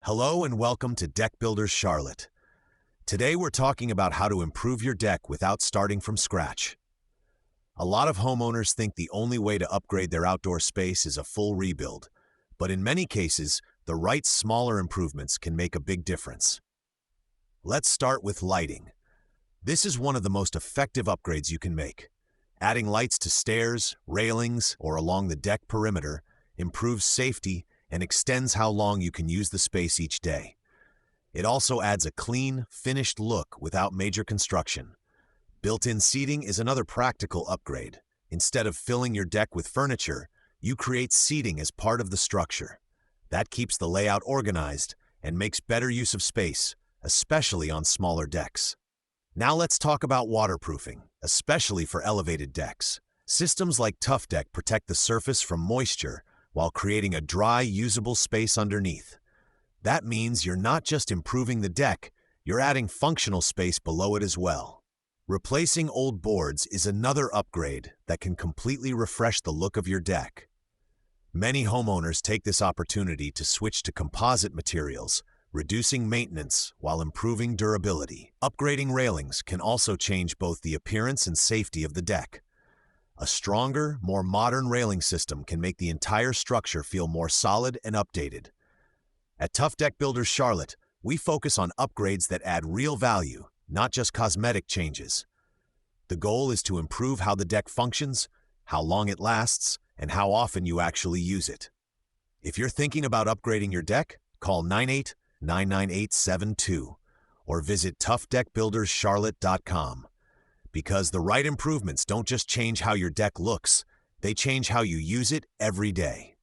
Hello and welcome to Deck Builders Charlotte. Today we're talking about how to improve your deck without starting from scratch. A lot of homeowners think the only way to upgrade their outdoor space is a full rebuild, but in many cases, the right smaller improvements can make a big difference. Let's start with lighting. This is one of the most effective upgrades you can make. Adding lights to stairs, railings, or along the deck perimeter improves safety and extends how long you can use the space each day. It also adds a clean, finished look without major construction. Built-in seating is another practical upgrade. Instead of filling your deck with furniture, you create seating as part of the structure. That keeps the layout organized and makes better use of space, especially on smaller decks. Now let's talk about waterproofing, especially for elevated decks. Systems like Tufdek protect the surface from moisture while creating a dry, usable space underneath. That means you're not just improving the deck, you're adding functional space below it as well. Replacing old boards is another upgrade that can completely refresh the look of your deck. Many homeowners take this opportunity to switch to composite materials, reducing maintenance while improving durability. Upgrading railings can also change both the appearance and safety of the deck. A stronger, more modern railing system can make the entire structure feel more solid and updated. At Tufdek Builders Charlotte, we focus on upgrades that add real value, not just cosmetic changes. The goal is to improve how the deck functions, how long it lasts, and how often you actually use it. If you're thinking about upgrading your deck, call 98-99872 or visit tufdekbuilderscharlotte.com. Because the right improvements don't just change how your deck looks, they change how you use it every day.